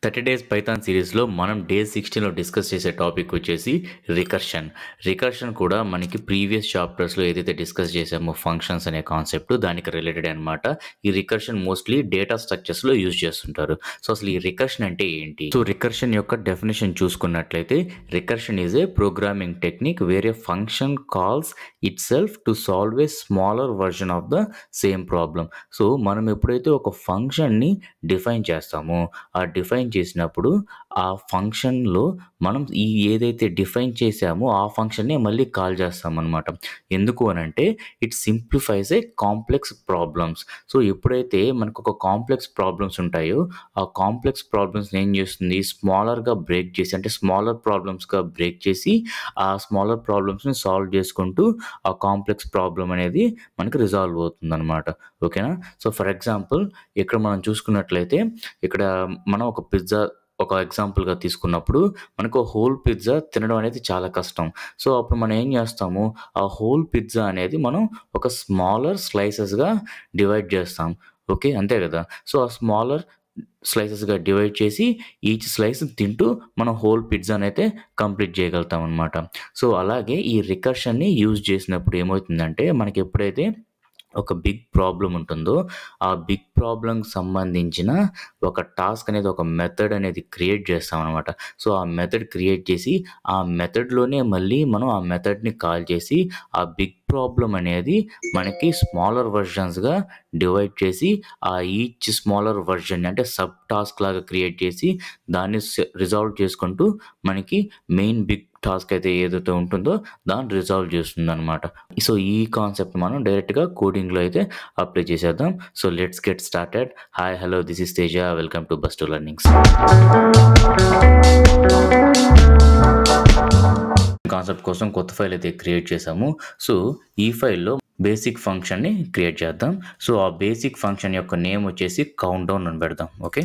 30 days Python సిరీస్లో మనం day 16లో discuss చేసే టాపిక్ వచ్చేసి రికర్షన్. రికర్షన్ కూడా మనకి ప్రీవియస్ చాప్టర్స్లో ఏదైతే డిస్కస్ చేసామో ఫంక్షన్స్ అనే కాన్సెప్ట్ దానికి రిలేటెడ్ అనమాట. ఈ రికర్షన్ మోస్ట్లీ డేటా స్ట్రక్చర్స్లో యూజ్ చేస్తుంటారు. సో అసలు ఈ రికర్షన్ అంటే ఏంటి? సో రికర్షన్ యొక్క డెఫినేషన్ చూసుకున్నట్లయితే recursion is a programming technique where a function calls itself to solve a smaller version of the same problem. So మనం ఎప్పుడైతే ఒక ఫంక్షన్ని డిఫైన్ చేస్తామో ఆ డిఫైన్ చేసినప్పుడు ఆ ఫంక్షన్లో మనం ఏదైతే డిఫైన్ చేసామో ఆ ఫంక్షన్నే మళ్ళీ కాల్ చేస్తామన్నమాట. ఎందుకు అనంటే it simplifies A complex problems. So ఎప్పుడైతే మనకు ఒక కాంప్లెక్స్ ప్రాబ్లమ్స్ ఉంటాయో ఆ కాంప్లెక్స్ ప్రాబ్లమ్స్ ఏం చేస్తుంది, స్మాలర్గా బ్రేక్ చేసి, అంటే స్మాలర్ ప్రాబ్లమ్స్గా బ్రేక్ చేసి ఆ స్మాలర్ ప్రాబ్లమ్స్ని సాల్వ్ చేసుకుంటూ ఆ కాంప్లెక్స్ ప్రాబ్లం అనేది మనకి రిజాల్వ్ అవుతుంది అనమాట. ఓకేనా? సో ఫర్ ఎగ్జాంపుల్ ఇక్కడ మనం చూసుకున్నట్లయితే ఇక్కడ మనం ఒక ఎగ్జాంపుల్గా తీసుకున్నప్పుడు మనకు హోల్ పిజ్జా తినడం అనేది చాలా కష్టం. సో అప్పుడు మనం ఏం చేస్తాము, ఆ హోల్ పిజ్జా అనేది మనం ఒక స్మాలర్ స్లైసెస్గా డివైడ్ చేస్తాం. ఓకే, అంతే కదా. సో ఆ స్మాలర్ స్లైసెస్గా డివైడ్ చేసి ఈచ్ స్లైస్ తింటూ మనం హోల్ పిజ్జాని అయితే కంప్లీట్ చేయగలుగుతాం అనమాట. సో అలాగే ఈ రికర్షన్ని యూజ్ చేసినప్పుడు ఏమవుతుందంటే మనకి ఎప్పుడైతే ఒక బిగ్ ప్రాబ్లం ఉంటుందో ఆ బిగ్ ప్రాబ్లంకి సంబంధించిన ఒక టాస్క్ అనేది, ఒక మెథడ్ అనేది క్రియేట్ చేస్తామన్నమాట. సో ఆ మెథడ్ క్రియేట్ చేసి ఆ మెథడ్లోనే మళ్ళీ మనం ఆ మెథడ్ని కాల్ చేసి ఆ బిగ్ ప్రాబ్లం అనేది మనకి స్మాలర్ వర్షన్స్గా డివైడ్ చేసి ఆ ఈచ్ స్మాలర్ వర్షన్ అంటే సబ్ టాస్క్ లాగా క్రియేట్ చేసి దాన్ని రిజాల్వ్ చేసుకుంటూ మనకి మెయిన్ బిగ్ టాస్క్ అయితే ఏదైతే ఉంటుందో దాన్ని రిజాల్వ్ చేస్తుంది అనమాట. సో ఈ కాన్సెప్ట్ మనం డైరెక్ట్గా కోడింగ్లో అయితే అప్లై చేసేద్దాం. So let's get started. Hi, hello, this is Teja. Welcome to bus to learnings. Concept కోసం కొత్త ఫైల్ అయితే క్రియేట్ చేసాము. సో ఈ ఫైల్లో బేసిక్ ఫంక్షన్ని క్రియేట్ చేద్దాం. సో ఆ బేసిక్ ఫంక్షన్ యొక్క నేమ్ వచ్చేసి కౌంట్ డౌన్ అని పెడదాం. ఓకే,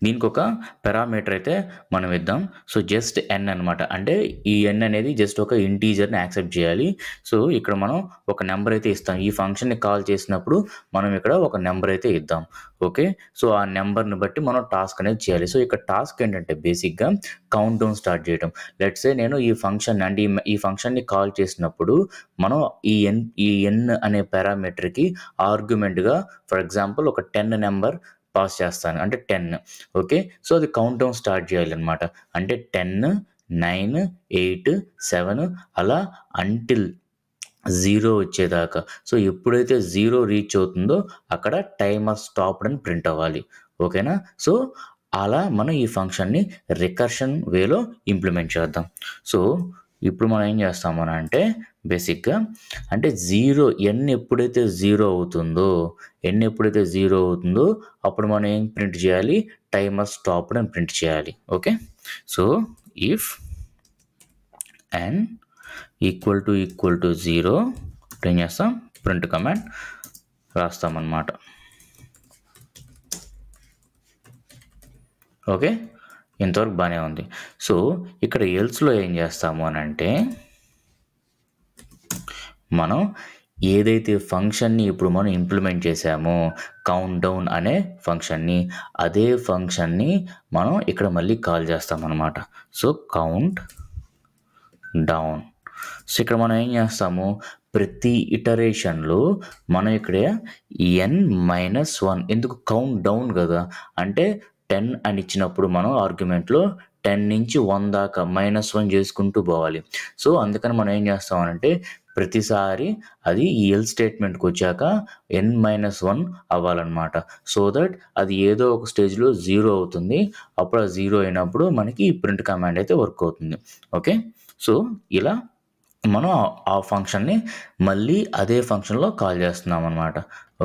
దీనికి ఒక పారామీటర్ అయితే మనం ఇద్దాం. సో జస్ట్ ఎన్ అనమాట. అంటే ఈ ఎన్ అనేది జస్ట్ ఒక ఇంటీజర్ని యాక్సెప్ట్ చేయాలి. సో ఇక్కడ మనం ఒక నెంబర్ అయితే ఇస్తాం. ఈ ఫంక్షన్ని కాల్ చేసినప్పుడు మనం ఇక్కడ ఒక నెంబర్ అయితే ఇద్దాం. ఓకే, సో ఆ నెంబర్ని బట్టి మనం టాస్క్ అనేది చేయాలి. సో ఇక్కడ టాస్క్ ఏంటంటే బేసిక్గా కౌంట్ డౌన్ స్టార్ట్ చేయడం. లెట్స్ సే నేను ఈ ఫంక్షన్ అంటే ఈ ఫంక్షన్ని కాల్ చేసినప్పుడు మనం ఈ ఎన్ అనే పారామీటర్కి ఆర్గ్యుమెంట్గా ఫర్ ఎగ్జాంపుల్ ఒక 10 నెంబర్ పాస్ చేస్తాను, అంటే 10. ఓకే, సో అది కౌంట్ డౌన్ స్టార్ట్ చేయాలన్నమాట. అంటే 10, 9, 8, 7 అలా అంటిల్ 0 వచ్చేదాకా. సో ఎప్పుడైతే 0 రీచ్ అవుతుందో అక్కడ టైమర్ స్టాప్డ్ అని ప్రింట్ అవ్వాలి. ఓకేనా? సో అలా మనం ఈ ఫంక్షన్ని రికర్షన్ వేలో ఇంప్లిమెంట్ చేద్దాం. సో ఇప్పుడు మనం ఏం చేస్తామని అంటే బేసిక్గా అంటే ఎన్ ఎప్పుడైతే 0 అవుతుందో అప్పుడు మనం ఏం ప్రింట్ చేయాలి, టైమర్ స్టాప్డ్ అని ప్రింట్ చేయాలి. Okay, so if n equal to 0 ఏం చేస్తాం, ప్రింట్ కమాండ్ రాస్తామన్నమాట. ఓకే, ఇంతవరకు బాగానే ఉంది. సో ఇక్కడ ఎల్స్లో ఏం చేస్తాము అని అంటే మనం ఏదైతే ఫంక్షన్ని ఇప్పుడు మనం ఇంప్లిమెంట్ చేసామో కౌంట్ డౌన్ అనే ఫంక్షన్ని, అదే ఫంక్షన్ని మనం ఇక్కడ మళ్ళీ కాల్ చేస్తామన్నమాట. So count down. సో ఇక్కడ మనం ఏం చేస్తాము, ప్రతి ఇటరేషన్లో మనం ఇక్కడ n-1 ఎందుకు కౌంట్ డౌన్ కదా, అంటే 10 అని ఇచ్చినప్పుడు మనం ఆర్గ్యుమెంట్లో 10 నుంచి 1 దాకా -1 చేసుకుంటూ పోవాలి. సో అందుకని మనం ఏం చేస్తామనంటే ప్రతిసారి అది ఈ ఎల్ స్టేట్మెంట్కి వచ్చాక n-1 అవ్వాలన్నమాట. సో దట్ అది ఏదో ఒక స్టేజ్లో 0 అవుతుంది. అప్పుడు ఆ 0 అయినప్పుడు మనకి ఈ ప్రింట్ కమాండ్ అయితే వర్క్ అవుతుంది. ఓకే, సో ఇలా మనం ఆ ఫంక్షన్ని మళ్ళీ అదే ఫంక్షన్లో కాల్ చేస్తున్నాం అనమాట.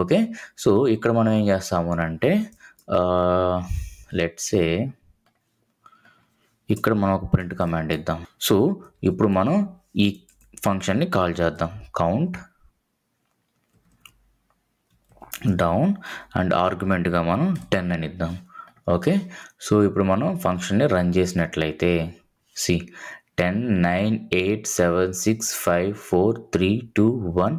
ఓకే, సో ఇక్కడ మనం ఏం చేస్తాము అంటే లెట్స్ సే ఇక్కడ మనం ఒక ప్రింట్ కమాండ్ ఇద్దాం. సో ఇప్పుడు మనం ఈ ఫంక్షన్ని కాల్ చేద్దాం. కౌంట్ డౌన్ అండ్ ఆర్గ్యుమెంట్గా మనం 10 అని ఇద్దాం. ఓకే, సో ఇప్పుడు మనం ఫంక్షన్ని రన్ చేసినట్లయితే 10, 9, 8, 7, 6, 5, 4, 3, 2, 1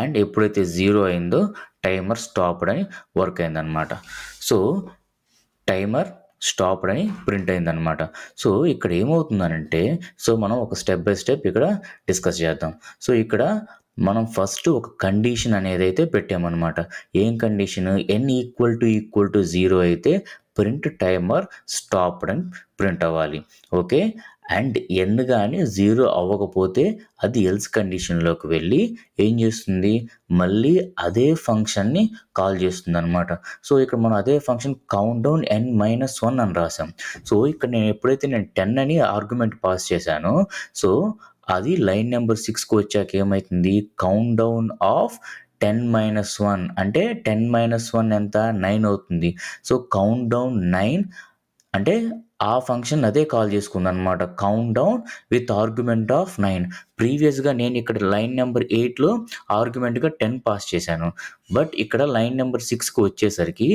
అండ్ ఎప్పుడైతే 0 అయిందో టైమర్ స్టాప్డ్ అని వర్క్ అయిందనమాట. సో టైమర్ స్టాప్డ్ అని ప్రింట్ అయిందనమాట. సో ఇక్కడ ఏమవుతుందనంటే, సో మనం ఒక స్టెప్ బై స్టెప్ ఇక్కడ డిస్కస్ చేద్దాం. సో ఇక్కడ మనం ఫస్ట్ ఒక కండిషన్ అనేది అయితే పెట్టామన్నమాట. ఏం కండిషన్? n ఈక్వల్ టు 0 అయితే ప్రింట్ టైమర్ స్టాప్డ్ అని ప్రింట్ అవ్వాలి. ఓకే. అండ్ n కానీ 0 అవ్వకపోతే అది ఎల్స్ కండిషన్లోకి వెళ్ళి ఏం చేస్తుంది, మళ్ళీ అదే ఫంక్షన్ని కాల్ చేస్తుంది అనమాట. సో ఇక్కడ మనం అదే ఫంక్షన్ కౌంట్ డౌన్ n-1 అని రాసాం. సో ఇక్కడ నేను ఎప్పుడైతే 10 అని ఆర్గ్యుమెంట్ పాస్ చేశానో, సో అది లైన్ నెంబర్ 6కి వచ్చాక ఏమవుతుంది, కౌంట్ డౌన్ ఆఫ్ 10-1 అంటే 10-1 ఎంత, 9 అవుతుంది. సో కౌంట్ డౌన్ 9 అంటే ఆ ఫంక్షన్ అదే కాల్ చేసుకుంది అనమాట, count down with argument of 9. ప్రీవియస్గా నేను ఇక్కడ లైన్ నెంబర్ 8లో ఆర్గ్యుమెంట్గా 10 పాస్ చేశాను. బట్ ఇక్కడ లైన్ నెంబర్ 6కి వచ్చేసరికి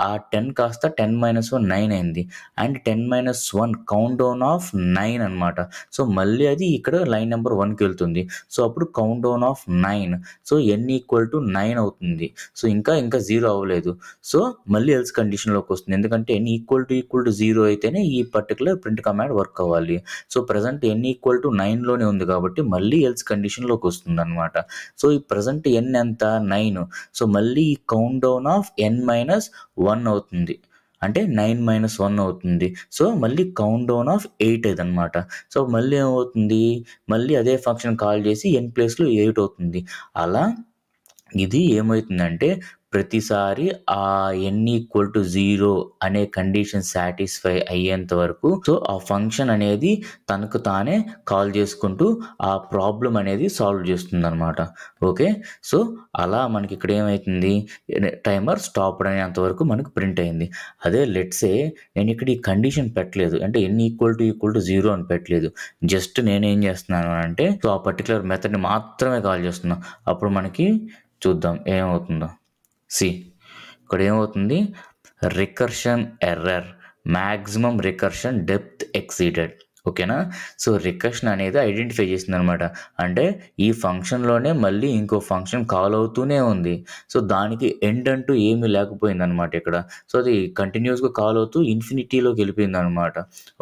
ఆ 10 కాస్త 10-1 9 అయింది. అండ్ 10-1 కౌంట్ డౌన్ ఆఫ్ 9 అనమాట. సో మళ్ళీ అది ఇక్కడ లైన్ నెంబర్ 1కి వెళ్తుంది. సో అప్పుడు count down of 9. So n equal to 9 అవుతుంది. సో ఇంకా 0 అవ్వలేదు. సో మళ్ళీ ఎల్స్ కండిషన్లోకి వస్తుంది. ఎందుకంటే n ఈక్వల్ టు 0 అయితేనే ఈ పర్టికులర్ ప్రింట్ కమాండ్ వర్క్ అవ్వాలి. So present n equal to 9లోనే ఉంది కాబట్టి మళ్ళీ ఎల్స్ కండిషన్లోకి వస్తుంది అనమాట. సో ఈ ప్రజెంట్ n ఎంత, 9. సో మళ్ళీ ఈ కౌంట్ డౌన్ ఆఫ్ n-1 అవుతుంది, అంటే 9-1 అవుతుంది. సో మళ్ళీ కౌంట్ డౌన్ ఆఫ్ 8 అదనమాట. సో మళ్ళీ ఏమవుతుంది, మళ్ళీ అదే ఫంక్షన్ కాల్ చేసి n ప్లేస్లో 8 అవుతుంది. అలా ఇది ఏమవుతుందంటే ప్రతిసారి ఆ n ఈక్వల్ టు 0 అనే కండిషన్ సాటిస్ఫై అయ్యేంత వరకు సో ఆ ఫంక్షన్ అనేది తనకు తానే కాల్ చేసుకుంటూ ఆ ప్రాబ్లం అనేది సాల్వ్ చేస్తుంది అనమాట. ఓకే. సో అలా మనకి ఇక్కడ ఏమవుతుంది, టైమర్ స్టాప్డ్ అనేంత వరకు మనకు ప్రింట్ అయింది. అదే లెట్సే నేను ఇక్కడ ఈ కండిషన్ పెట్టలేదు, అంటే n ఈక్వల్ టు 0 అని పెట్టలేదు. జస్ట్ నేనేం చేస్తున్నాను అంటే సో ఆ పర్టికులర్ మెథడ్ని మాత్రమే కాల్ చేస్తున్నాను. అప్పుడు మనకి చూద్దాం ఏమవుతుందో. ఇక్కడ ఏమవుతుంది, recursion error, maximum recursion depth exceeded. ఓకేనా. సో రికర్షన్ అనేది ఐడెంటిఫై చేసింది అనమాట. అంటే ఈ ఫంక్షన్లోనే మళ్ళీ ఇంకో ఫంక్షన్ కాల్ అవుతూనే ఉంది. సో దానికి ఎండ్ అంటూ ఏమీ లేకపోయింది అనమాట ఇక్కడ. సో అది కంటిన్యూస్గా కాల్ అవుతూ ఇన్ఫినిటీలోకి వెళ్ళిపోయింది అనమాట.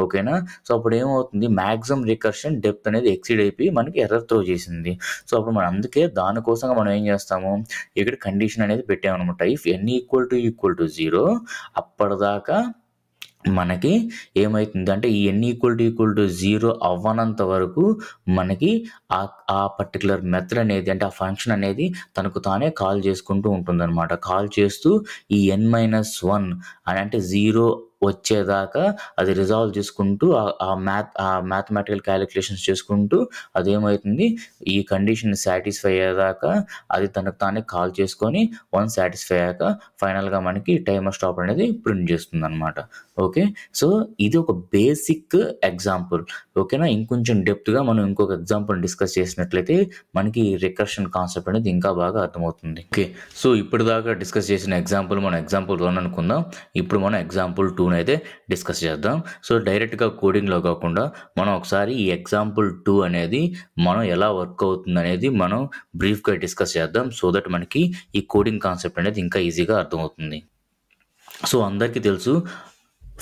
ఓకేనా. సో అప్పుడు ఏమవుతుంది, మ్యాక్సిమం రికర్షన్ డెప్త్ అనేది ఎక్సీడ్ అయిపోయి మనకి ఎర్రర్ త్రో చేసింది. సో అప్పుడు మనం అందుకే దానికోసంగా మనం ఏం చేస్తాము, ఇక్కడ కండిషన్ అనేది పెట్టామన్నమాట. ఇఫ్ n ఈక్వల్ టు 0 అప్పటిదాకా మనకి ఏమవుతుంది అంటే ఈ n ఈక్వల్ టు 0 అవ్వనంత వరకు మనకి ఆ పర్టికులర్ మెథడ్ అనేది, అంటే ఆ ఫంక్షన్ అనేది తనకు తానే కాల్ చేసుకుంటూ ఉంటుందన్నమాట. కాల్ చేస్తూ ఈ n-1 అని అంటే 0 వచ్చేదాకా అది రిజాల్వ్ చేసుకుంటూ ఆ మ్యాథమెటికల్ క్యాలిక్యులేషన్స్ చేసుకుంటూ అదేమవుతుంది, ఈ కండిషన్ సాటిస్ఫై అయ్యేదాకా అది తనకు తానే కాల్ చేసుకొని వన్ సాటిస్ఫై అయ్యాక ఫైనల్గా మనకి టైమర్ స్టాప్ అనేది ప్రింట్ చేస్తుంది అనమాట. ఓకే. సో ఇది ఒక బేసిక్ ఎగ్జాంపుల్. ఓకేనా. ఇంకొంచెం డెప్త్గా మనం ఇంకొక ఎగ్జాంపుల్ డిస్కస్ చేసినట్లయితే మనకి రికర్షన్ కాన్సెప్ట్ అనేది ఇంకా బాగా అర్థమవుతుంది. ఓకే. సో ఇప్పుడు దాకా డిస్కస్ చేసిన ఎగ్జాంపుల్ మనం ఎగ్జాంపుల్ 1 అనుకుందాం. ఇప్పుడు మనం ఎగ్జాంపుల్ 2 అయితే డిస్కస్ చేద్దాం. సో డైరెక్ట్గా కోడింగ్లో కాకుండా మనం ఒకసారి ఈ ఎగ్జాంపుల్ 2 అనేది మనం ఎలా వర్క్ అవుతుంది అనేది మనం బ్రీఫ్గా డిస్కస్ చేద్దాం. సో దట్ మనకి ఈ కోడింగ్ కాన్సెప్ట్ అనేది ఇంకా ఈజీగా అర్థమవుతుంది. సో అందరికీ తెలుసు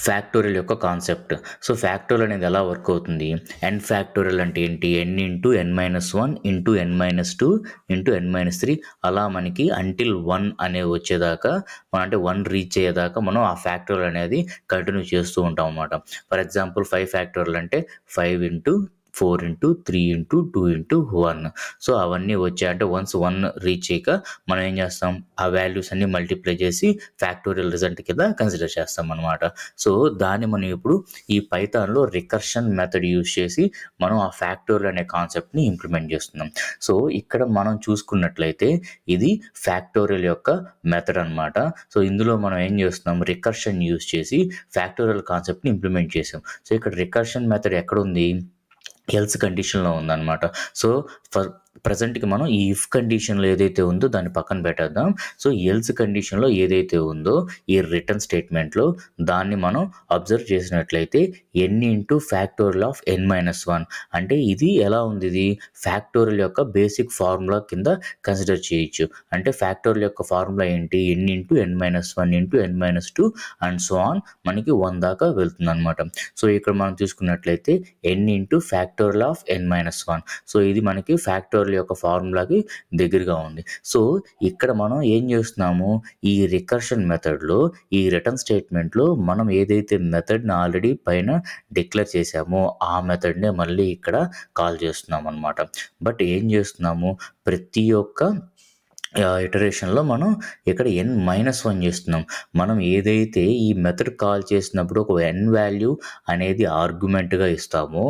ఫ్యాక్టోరియల్ యొక్క కాన్సెప్ట్. సో ఫ్యాక్టోరియల్ అనేది ఎలా వర్క్ అవుతుంది, n ఫ్యాక్టోరియల్ అంటే ఏంటి, n into n-1 into n-2 into n-3 అలా మనకి అంటిల్ 1 అనే వచ్చేదాకా అంటే 1 రీచ్ అయ్యేదాకా మనం ఆ ఫ్యాక్టోరియల్ అనేది కంటిన్యూ చేస్తూ ఉంటాం అన్నమాట. ఫర్ ఎగ్జాంపుల్ 5 ఫ్యాక్టోరియల్ అంటే 5 into 4 into 3 into 2 into 1. So అవన్నీ వచ్చాయి అంటే వన్స్ 1 రీచ్ అయ్యాక మనం ఏం చేస్తాం, ఆ వాల్యూస్ అన్ని మల్టిప్లై చేసి ఫ్యాక్టోరియల్ రిజల్ట్ కింద కన్సిడర్ చేస్తాం అనమాట. సో దాన్ని మనం ఇప్పుడు ఈ పైథాన్లో రికర్షన్ మెథడ్ యూజ్ చేసి మనం ఆ ఫ్యాక్టోరియల్ అనే కాన్సెప్ట్ని ఇంప్లిమెంట్ చేస్తున్నాం. సో ఇక్కడ మనం చూసుకున్నట్లయితే ఇది ఫ్యాక్టోరియల్ యొక్క మెథడ్ అనమాట. సో ఇందులో మనం ఏం చేస్తున్నాం, రికర్షన్ యూజ్ చేసి ఫ్యాక్టోరియల్ కాన్సెప్ట్ని ఇంప్లిమెంట్ చేసాం. సో ఇక్కడ రికర్షన్ మెథడ్ ఎక్కడ ఉంది, ఎల్స్ కండిషన్లో ఉందన్నమాట. సో ప్రజెంట్‌కి మనం ఈ ఇఫ్ కండిషన్‌లో ఏదైతే ఉందో దాన్ని పక్కన పెట్టేద్దాం. సో, ఎల్స్ కండిషన్‌లో ఏదైతే ఉందో ఈ రిటర్న్ స్టేట్మెంట్‌లో దాన్ని మనం అబ్జర్వ్ చేసినట్లయితే n into factorial of n-1 అంటే ఇది ఎలా ఉంది, ఇది ఫ్యాక్టోరియల్ యొక్క బేసిక్ ఫార్ములా కింద కన్సిడర్ చేయొచ్చు. అంటే ఫ్యాక్టోరియల్ యొక్క ఫార్ములా ఏంటి, n into n-1 into n-2 and so on మనకి 1 దాకా వెళ్తుందనమాట. సో, ఇక్కడ మనం చూసుకున్నట్లయితే n into factorial of n-1. So, ఇది మనకి ఫ్యాక్టోరియల్ యొక్క ఫార్ములాకి దగ్గరగా ఉంది. సో, ఇక్కడ మనం ఏం చేస్తున్నాము, ఈ రికర్షన్ మెథడ్‌లో ఈ రిటర్న్ స్టేట్మెంట్‌లో మనం ఏదైతే మెథడ్‌ని ఆల్రెడీ పైన డిక్లేర్ చేసామో ఆ మెథడ్‌నే మళ్ళీ ఇక్కడ కాల్ చేస్తున్నాం అనమాట. బట్ ఏం చేస్తున్నాము, ప్రతి ఒక్క ఇటరేషన్‌లో మనం ఇక్కడ n-1 చేస్తున్నాం. మనం ఏదైతే ఈ మెథడ్ కాల్ చేసినప్పుడు ఒక n వాల్యూ అనేది ఆర్గ్యుమెంట్‌గా ఇస్తామో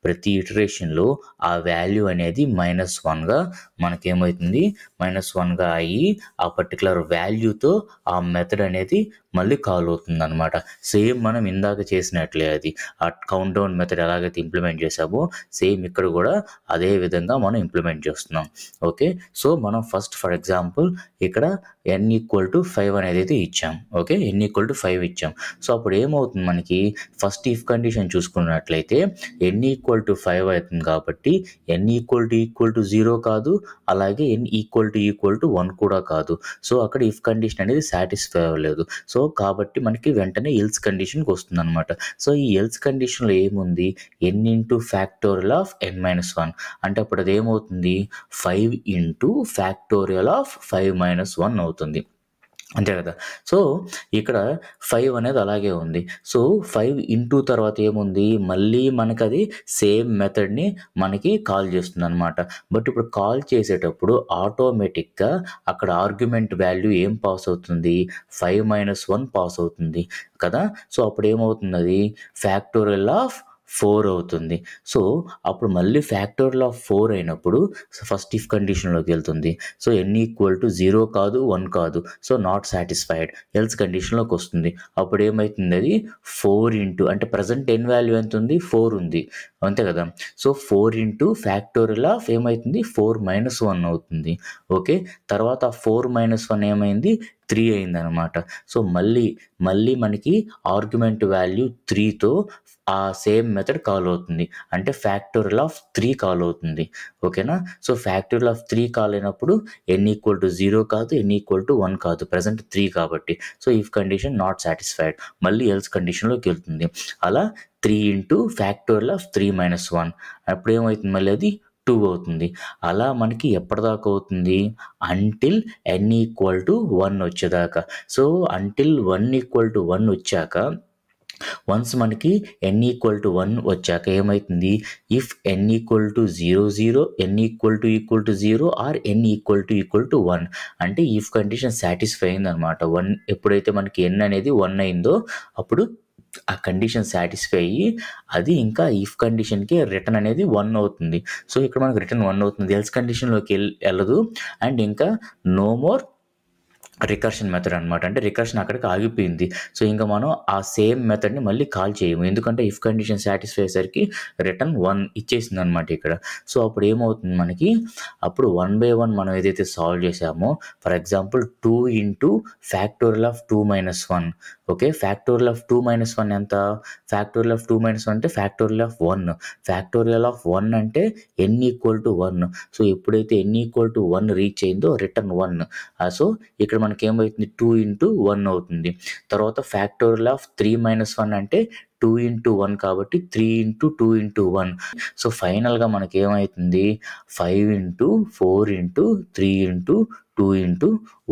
ప్రతి ఇటరేషన్‌లో ఆ వాల్యూ అనేది -1గా మనకేమవుతుంది, -1గా అయ్యి ఆ పర్టికులర్ వాల్యూతో ఆ మెథడ్ అనేది మళ్ళీ కాల్ అవుతుందనమాట. సేమ్ మనం ఇందాక చేసినట్లే అది ఆ కౌంట్ డౌన్ మెథడ్ ఎలాగైతే ఇంప్లిమెంట్ చేసామో సేమ్ ఇక్కడ కూడా అదే విధంగా మనం ఇంప్లిమెంట్ చేస్తున్నాం. ఓకే. సో, మనం ఫస్ట్ ఫర్ ఎగ్జాంపుల్ ఇక్కడ n=5 అనేది అయితే ఇచ్చాం. ఓకే. n=5 ఇచ్చాం. సో, అప్పుడు ఏమవుతుంది మనకి ఫస్ట్ ఇఫ్ కండిషన్ చూసుకున్నట్లయితే n=5 అవుతుంది కాబట్టి n=0 కాదు, అలాగే n=1 కూడా కాదు. సో, అక్కడ ఇఫ్ కండిషన్ అనేది సాటిస్ఫై అవ్వలేదు. సో, కాబట్టి మనకి వెంటనే ఎల్స్ కండిషన్‌కి వస్తుందనమాట. సో, ఈ ఎల్స్ కండిషన్‌లో ఏముంది, n into factorial of n-1 అంటే అప్పుడు అదేమవుతుంది 5 ఇంటూ ఫ్యాక్టోరియల్ ఆఫ్ 5-1 అవుతుంది. అంతే కదా. సో, ఇక్కడ 5 అనేది అలాగే ఉంది. సో, 5 ఇంటూ తర్వాత ఏముంది, మళ్ళీ మనకది సేమ్ మెథడ్‌ని మనకి కాల్ చేస్తుందనమాట. బట్ ఇప్పుడు కాల్ చేసేటప్పుడు ఆటోమేటిక్‌గా అక్కడ ఆర్గ్యుమెంట్ వాల్యూ ఏం పాస్ అవుతుంది, 5-1 పాస్ అవుతుంది కదా. సో, అప్పుడు ఏమవుతుంది, అది ఫ్యాక్టోరియల్ ఆఫ్ 4 అవుతుంది. సో, అప్పుడు మళ్ళీ ఫ్యాక్టోరియల్ ఆఫ్ 4 అయినప్పుడు ఫస్ట్ ఇఫ్ కండిషన్‌లోకి వెళ్తుంది. సో, n=0 కాదు, 1 కాదు. సో, నాట్ సాటిస్ఫైడ్ ఎల్స్ కండిషన్‌లోకి వస్తుంది. అప్పుడు ఏమైతుంది, అది 4 ఇంటూ అంటే ప్రజెంట్ n వాల్యూ ఎంత ఉంది, 4 ఉంది. అంతే కదా. సో, 4 ఇంటూ ఫ్యాక్టోరియల్ ఆఫ్ ఏమైతుంది 4-1 అవుతుంది. ఓకే. తర్వాత 4-1 ఏమైంది, 3 అయిందనమాట. సో, మళ్ళీ మనకి ఆర్గ్యుమెంట్ వాల్యూ 3తో ఆ సేమ్ మెథడ్ కాల్ అవుతుంది. అంటే ఫ్యాక్టోరియల్ ఆఫ్ 3 కాల్ అవుతుంది. ఓకేనా. సో, ఫ్యాక్టోరియల్ ఆఫ్ 3 కాల్ అయినప్పుడు n=0 కాదు, n=1 కాదు. ప్రెజెంట్ 3 కాబట్టి. So, if condition not satisfied మళ్ళీ ఎల్స్ కండిషన్‌లోకి వెళ్తుంది. అలా 3 ఇంటూ ఫ్యాక్టోరియల్ ఆఫ్ 3-1 అప్పుడు ఏమవుతుంది, మళ్ళీ అది 2 అవుతుంది. అలా మనకి ఎప్పటిదాకా అవుతుంది, అంటిల్ n=1 వచ్చేదాకా. సో, అంటిల్ 1=1 వచ్చాక వన్స్ మనకి n=1 వచ్చాక ఏమైతుంది, if n=0 n=0 are n=1 అంటే ఇఫ్ కండిషన్ సాటిస్ఫై అయిందనమాట. 1 ఎప్పుడైతే మనకి n అనేది 1 అయిందో అప్పుడు ఆ కండిషన్ సాటిస్ఫై అయ్యి అది ఇంకా ఇఫ్ కండిషన్‌కి రిటర్న్ అనేది 1 అవుతుంది. సో, ఇక్కడ మనకు రిటర్న్ 1 అవుతుంది. ఎల్స్ కండిషన్‌లోకి వెళ్ళదు అండ్ ఇంకా నో మోర్ రికర్షన్ మెథడ్ అనమాట. అంటే రికర్షన్ అక్కడికి ఆగిపోయింది. సో, ఇంకా మనం ఆ సేమ్ మెథడ్‌ని మళ్ళీ కాల్ చేయము. ఎందుకంటే ఇఫ్ కండిషన్ సాటిస్ఫై అయ్యేసరికి రిటర్న్ 1 ఇచ్చేసిందనమాట ఇక్కడ. సో, అప్పుడు ఏమవుతుంది మనకి, అప్పుడు 1 బై 1 మనం ఏదైతే సాల్వ్ చేసామో for example 2 into factorial of 2-1 okay. Factorial of 2-1 ఎంత, ఫ్యాక్టోరియల్ ఆఫ్ 2-1 అంటే ఫ్యాక్టోరియల్ ఆఫ్ 1. ఫ్యాక్టోరియల్ ఆఫ్ 1 అంటే n=1. సో, ఎప్పుడైతే n=1 రీచ్ అయిందో రిటర్న్ 1. సో, ఇక్కడ మనకి ఏమవుతుంది 2 ఇంటూ 1 అవుతుంది. తర్వాత ఫ్యాక్టోరియల్ ఆఫ్ 3-1 అంటే 2 ఇంటూ 1 కాబట్టి 3 ఇంటూ 2 ఇంటూ 1. సో, ఫైనల్‌గా మనకి ఏమవుతుంది 5 ఇంటూ 4 ఇంటూ 3 ఇంటూ 2 ఇంటూ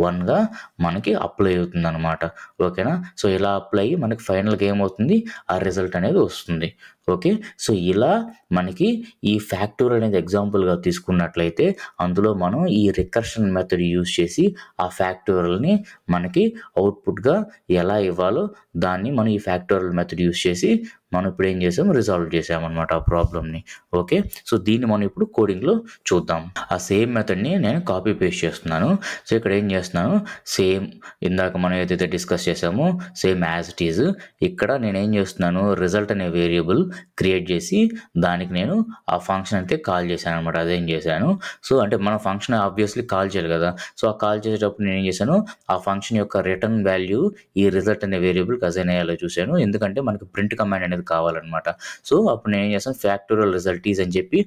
1గా మనకి అప్లై అవుతుందనమాట. ఓకేనా. సో, ఇలా అప్లై అయ్యి మనకి ఫైనల్‌గా ఏమవుతుంది, ఆ రిజల్ట్ అనేది వస్తుంది. ఓకే. సో, ఇలా మనకి ఈ ఫ్యాక్టోరియల్ అనేది ఎగ్జాంపుల్‌గా తీసుకున్నట్లయితే అందులో మనం ఈ రికర్షన్ మెథడ్ యూజ్ చేసి ఆ ఫ్యాక్టోరియల్‌ని మనకి అవుట్‌పుట్‌గా ఎలా ఇవ్వాలో దాన్ని మనం ఈ ఫ్యాక్టోరియల్ మెథడ్ యూజ్ చేసి మనం ఇప్పుడు ఏం చేసాం, రిజాల్వ్ చేసామన్నమాట ఆ ప్రాబ్లమ్‌ని. ఓకే. సో, దీన్ని మనం ఇప్పుడు కోడింగ్‌లో చూద్దాం. ఆ సేమ్ మెథడ్‌ని నేను కాపీ పేస్ట్ చేస్తున్నాను. సో ఇక్కడ ఏం చేస్తున్నాను, సేమ్ ఇందాక మనం ఏదైతే డిస్కస్ చేసామో సేమ్ యాజ్ ఇట్ ఈజ్ ఇక్కడ నేను ఏం చేస్తున్నాను, రిజల్ట్ అనే వేరియబుల్ క్రియేట్ చేసి దానికి నేను ఆ ఫంక్షన్ అయితే కాల్ చేశాను అనమాట. అదేం చేశాను, సో అంటే మన ఫంక్షన్ ఆబ్వియస్లీ కాల్ చేయాలి కదా. సో ఆ కాల్ చేసేటప్పుడు నేను ఏం చేశాను, ఆ ఫంక్షన్ యొక్క రిటర్న్ వాల్యూ ఈ రిజల్ట్ అనే వేరియబుల్కి అసైన్ అయ్యేలా చూశాను, ఎందుకంటే మనకి ప్రింట్ కమాండ్ అనేది కావాలన్నమాట. సో అప్పుడు నేను ఏం చేస్తాను, ఫ్యాక్టోరియల్ రిజల్ట్ ఈజ్ అని చెప్పి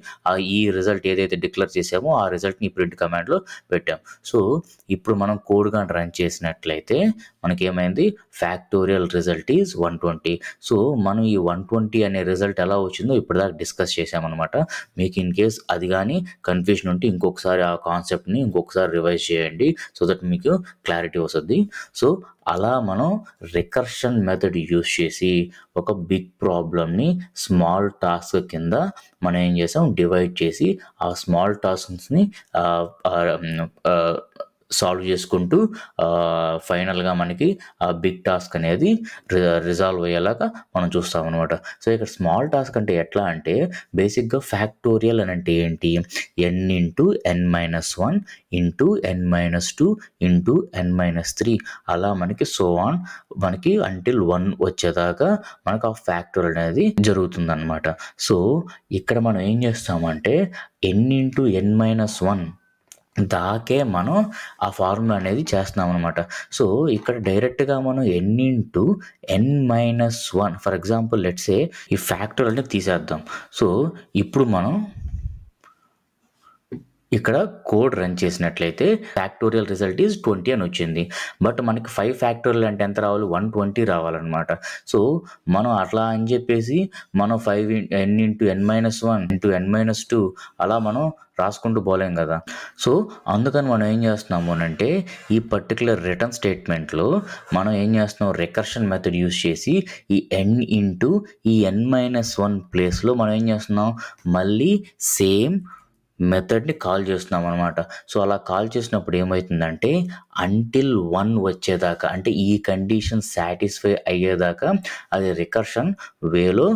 ఈ రిజల్ట్ ఏదైతే డిక్లేర్ చేసామో ఆ రిజల్ట్ని ప్రింట్ కమాండ్లో పెట్టాం. సో ఇప్పుడు మనం కోడ్ కానీ రన్ చేసినట్లయితే మనకి ఏమైంది, ఫ్యాక్టోరియల్ రిజల్ట్ ఈజ్ 120. సో మనం ఈ 120 అనే రిజల్ట్ ఎలా వచ్చిందో ఇప్పటిదాకా డిస్కస్ చేసామన్నమాట. మీకు ఇన్ కేస్ అది కానీ కన్ఫ్యూజన్ ఉంటే ఇంకొకసారి ఆ కాన్సెప్ట్ని ఇంకొకసారి రివైజ్ చేయండి, సో దట్ మీకు క్లారిటీ వస్తుంది. సో అలా మనం రికర్షన్ మెథడ్ యూస్ చేసి ఒక బిగ్ ప్రాబ్లమ్ని స్మాల్ టాస్క్ కింద మనం ఏం చేసాం, డివైడ్ చేసి ఆ స్మాల్ టాస్క్స్ని సాల్వ్ చేసుకుంటూ ఫైనల్గా మనకి ఆ బిగ్ టాస్క్ అనేది రిజాల్వ్ అయ్యేలాగా మనం చూస్తాం అనమాట. సో ఇక్కడ స్మాల్ టాస్క్ అంటే ఎట్లా అంటే బేసిక్గా ఫ్యాక్టోరియల్ అని అంటే ఏంటి, n into n-1 into n-2 into n-3 అలా మనకి సో ఆన్ మనకి అంటిల్ 1 వచ్చేదాకా మనకు ఆ ఫ్యాక్టోరియల్ అనేది జరుగుతుంది అనమాట. సో ఇక్కడ మనం ఏం చేస్తామంటే n ఇంటూ n-1 దాకే మనం ఆ ఫార్ములా అనేది చేస్తున్నాం అనమాట. సో ఇక్కడ డైరెక్ట్గా మనం n into n-1 for example let's say ఈ ఫ్యాక్టోరియల్ని తీసేద్దాం. సో ఇప్పుడు మనం ఇక్కడ కోడ్ రన్ చేసినట్లయితే ఫ్యాక్టోరియల్ రిజల్ట్ ఈజ్ 20 అని వచ్చింది. బట్ మనకి 5 ఫ్యాక్టోరియల్ అంటే ఎంత రావాలి, 120 రావాలన్నమాట. సో మనం అట్లా అని చెప్పేసి మనం n into n-1 into n-2 అలా మనం రాసుకుంటూ పోలేం కదా. సో అందుకని మనం ఏం చేస్తున్నాము అంటే ఈ పర్టికులర్ రిటర్న్ స్టేట్మెంట్లో మనం ఏం చేస్తున్నాం, రికర్షన్ మెథడ్ యూస్ చేసి ఈ n ఇంటూ ఈ n-1 ప్లేస్లో మనం ఏం చేస్తున్నాం, మళ్ళీ సేమ్ మెథడ్ని కాల్ చేస్తున్నాం అనమాట. సో అలా కాల్ చేసినప్పుడు ఏమవుతుందంటే అంటిల్ 1 వచ్చేదాకా అంటే ఈ కండిషన్ సాటిస్ఫై అయ్యేదాకా అది రికర్షన్ వేలో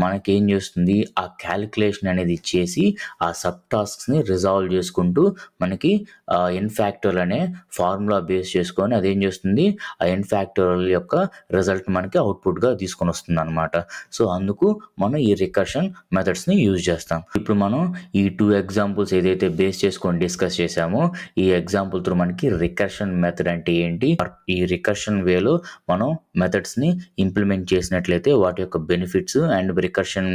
మనకేం చేస్తుంది, ఆ క్యాలిక్యులేషన్ అనేది చేసి ఆ సబ్ టాస్క్స్ని రిజాల్వ్ చేసుకుంటూ మనకి n ఫ్యాక్టోరియల్ అనే ఫార్ములా బేస్ చేసుకొని అదేం చేస్తుంది, ఆ n ఫ్యాక్టోరియల్ యొక్క రిజల్ట్ మనకి అవుట్పుట్గా తీసుకొని వస్తుంది అనమాట. సో అందుకు మనం ఈ రికర్షన్ మెథడ్స్ని యూజ్ చేస్తాం. ఇప్పుడు మనం ఈ 2 ఎగ్జాంపుల్స్ ఏదైతే బేస్ చేసుకొని డిస్కస్ చేసామో ఈ ఎగ్జాంపుల్ త్రూ మనకి రికర్షన్ మెథడ్ అంటే ఏంటి, ఈ రికర్షన్ వేలో మనం మెథడ్స్ని ఇంప్లిమెంట్ చేసినట్లయితే వాటి యొక్క బెనిఫిట్స్ అండ్ రికర్షన్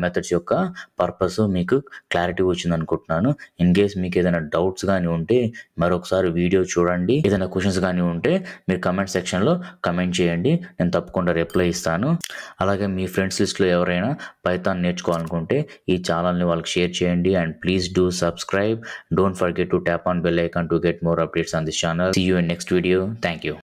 మెథడ్స్ యొక్క పర్పస్ మీకు క్లారిటీ వచ్చింది అనుకుంటున్నాను. ఇన్ కేస్ మీకు ఏదైనా డౌట్స్ కానీ ఉంటే మరొకసారి వీడియో చూడండి, ఏదైనా క్వశ్చన్స్ కానీ ఉంటే మీరు కమెంట్ సెక్షన్లో కమెంట్ చేయండి, నేను తప్పకుండా రిప్లై ఇస్తాను. అలాగే మీ ఫ్రెండ్స్ లిస్ట్లో ఎవరైనా పైథాన్ నేర్చుకోవాలనుకుంటే ఈ ఛానల్ని వాళ్ళకి షేర్ చేయండి and please do subscribe. Don't forget to tap on bell icon to get more updates on this channel. See you in next video. Thank you.